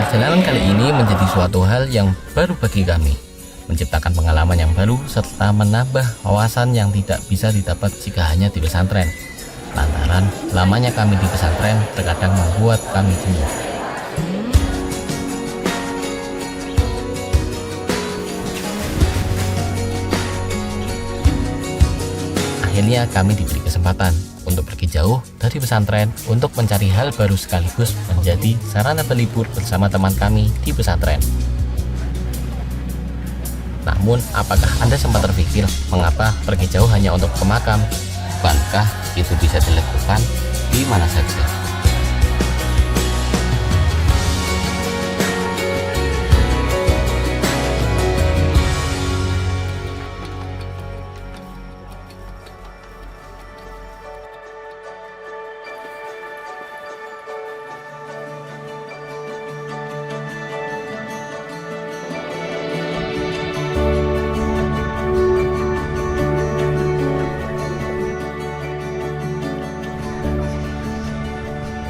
Perjalanan kali ini menjadi suatu hal yang baru bagi kami, menciptakan pengalaman yang baru serta menambah wawasan yang tidak bisa didapat jika hanya di pesantren. Lantaran lamanya kami di pesantren terkadang membuat kami jenuh. Akhirnya kami diberi kesempatan untuk pergi jauh dari pesantren untuk mencari hal baru sekaligus menjadi sarana berlibur bersama teman kami di pesantren. Namun, apakah Anda sempat terpikir mengapa pergi jauh hanya untuk ke makam? Bukankah itu bisa dilakukan di mana saja?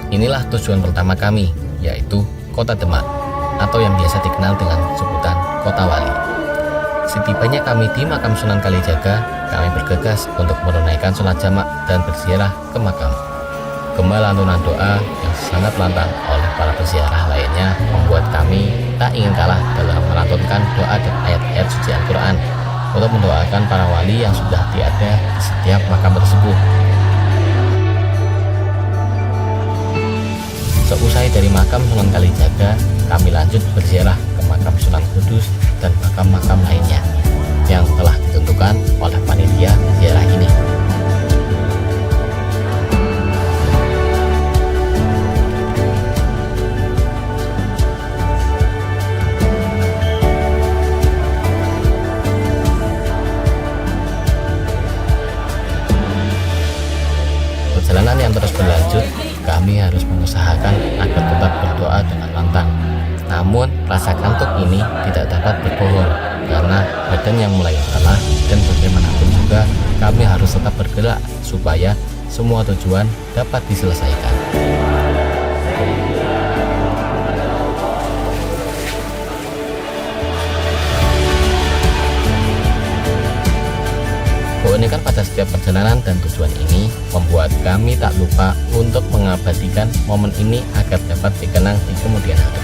Inilah tujuan pertama kami, yaitu Kota Demak, atau yang biasa dikenal dengan sebutan Kota Wali. Setibanya kami di makam Sunan Kalijaga, kami bergegas untuk menunaikan sholat jamak dan berziarah ke makam. Gema lantunan doa yang sangat lantang oleh para peziarah lainnya membuat kami tak ingin kalah dalam melantunkan doa dan ayat-ayat suci Al-Quran untuk mendoakan para wali yang sudah tiada di setiap makam tersebut. Seusai dari makam Sunan Kalijaga, kami lanjut berziarah ke makam Sunan Kudus dan makam-makam lainnya yang telah ditentukan oleh panitia ziarah ini. Perjalanan yang terus berlanjut, kami harus mengusahakan agar tetap berdoa dengan lantang. Namun, rasa kantuk ini tidak dapat berbohong karena badan yang mulai lelah dan bagaimanapun juga kami harus tetap bergerak supaya semua tujuan dapat diselesaikan. Keunikan pada setiap perjalanan dan tujuan ini membuat kami tak lupa untuk mengabadikan momen ini agar dapat dikenang di kemudian hari.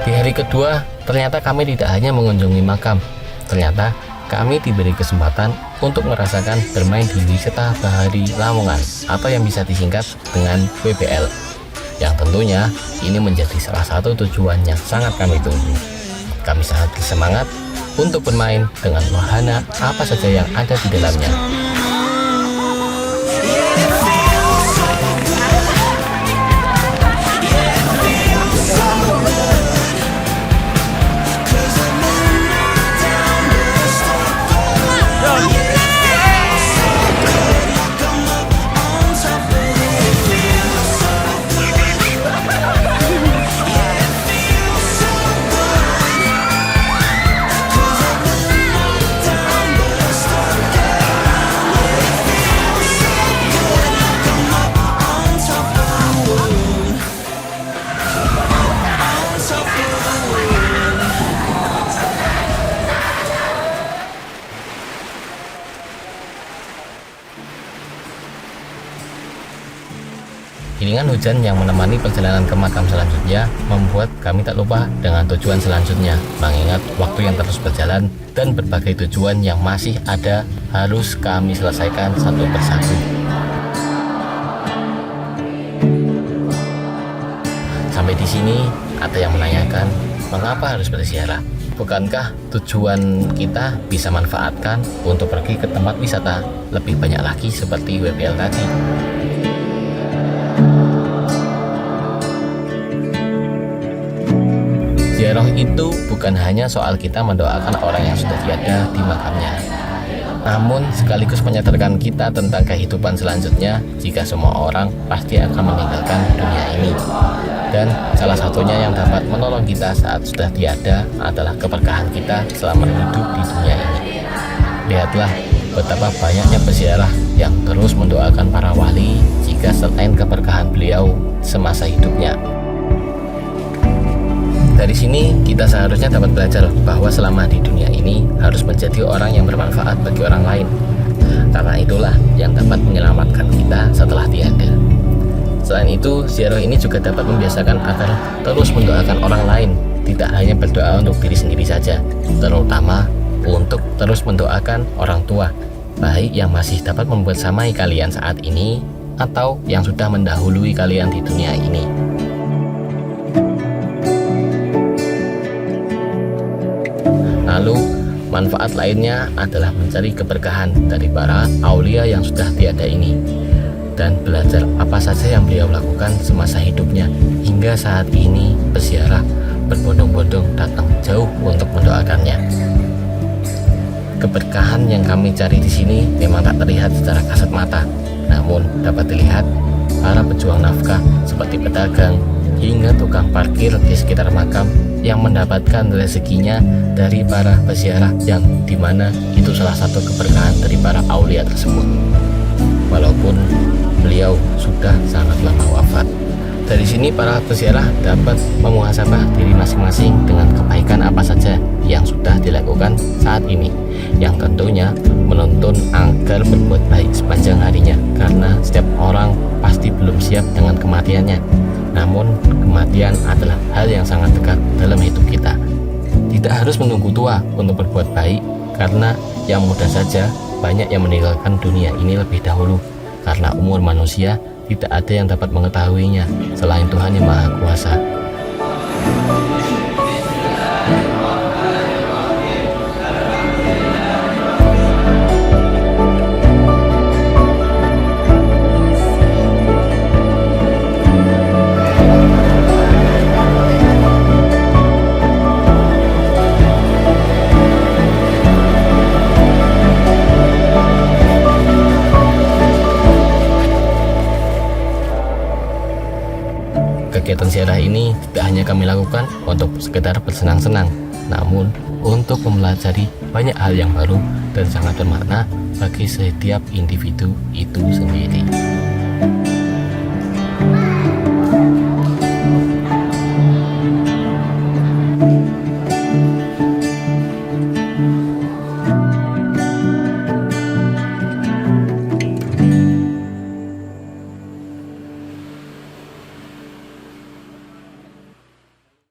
Di hari kedua, ternyata kami tidak hanya mengunjungi makam. Ternyata kami diberi kesempatan untuk merasakan bermain di Wisata Bahari Lamongan atau yang bisa disingkat dengan WBL. Yang tentunya ini menjadi salah satu tujuan yang sangat kami tunggu. Kami sangat bersemangat untuk bermain dengan wahana apa saja yang ada di dalamnya. Iringan hujan yang menemani perjalanan ke makam selanjutnya membuat kami tak lupa dengan tujuan selanjutnya, mengingat waktu yang terus berjalan dan berbagai tujuan yang masih ada harus kami selesaikan satu persatu. Sampai di sini ada yang menanyakan mengapa harus berziarah? Bukankah tujuan kita bisa manfaatkan untuk pergi ke tempat wisata lebih banyak lagi seperti WBL tadi? Ziarah itu bukan hanya soal kita mendoakan orang yang sudah tiada di makamnya, namun sekaligus menyadarkan kita tentang kehidupan selanjutnya jika semua orang pasti akan meninggalkan dunia ini. Dan salah satunya yang dapat menolong kita saat sudah tiada adalah keberkahan kita selama hidup di dunia ini. Lihatlah betapa banyaknya peziarah yang terus mendoakan para wali jika selain keberkahan beliau semasa hidupnya. Dari sini kita seharusnya dapat belajar bahwa selama di dunia ini harus menjadi orang yang bermanfaat bagi orang lain. Karena itulah yang dapat menyelamatkan kita setelah tiada. Selain itu, ziarah ini juga dapat membiasakan agar terus mendoakan orang lain, tidak hanya berdoa untuk diri sendiri saja, terutama untuk terus mendoakan orang tua, baik yang masih dapat membersamai kalian saat ini atau yang sudah mendahului kalian di dunia ini. Lalu, manfaat lainnya adalah mencari keberkahan dari para aulia yang sudah tiada ini dan belajar apa saja yang beliau lakukan semasa hidupnya hingga saat ini peziarah berbondong-bondong datang jauh untuk mendoakannya. Keberkahan yang kami cari di sini memang tak terlihat secara kasat mata, namun dapat dilihat para pejuang nafkah seperti pedagang hingga tukang parkir di sekitar makam yang mendapatkan rezekinya dari para peziarah, yang dimana itu salah satu keberkahan dari para aulia tersebut. Walaupun beliau sudah sangat lama wafat. Dari sini para peziarah dapat memuhasabah diri masing-masing dengan kebaikan apa saja yang sudah dilakukan saat ini, yang tentunya menuntun agar berbuat baik sepanjang harinya, karena setiap orang pasti belum siap dengan kematiannya. Namun kematian adalah hal yang sangat dekat dalam hidup kita. Tidak harus menunggu tua untuk berbuat baik, karena yang mudah saja banyak yang meninggalkan dunia ini lebih dahulu, karena umur manusia tidak ada yang dapat mengetahuinya selain Tuhan yang Maha Kuasa. Kegiatan ziarah ini tidak hanya kami lakukan untuk sekedar bersenang-senang, namun untuk mempelajari banyak hal yang baru dan sangat bermakna bagi setiap individu itu sendiri.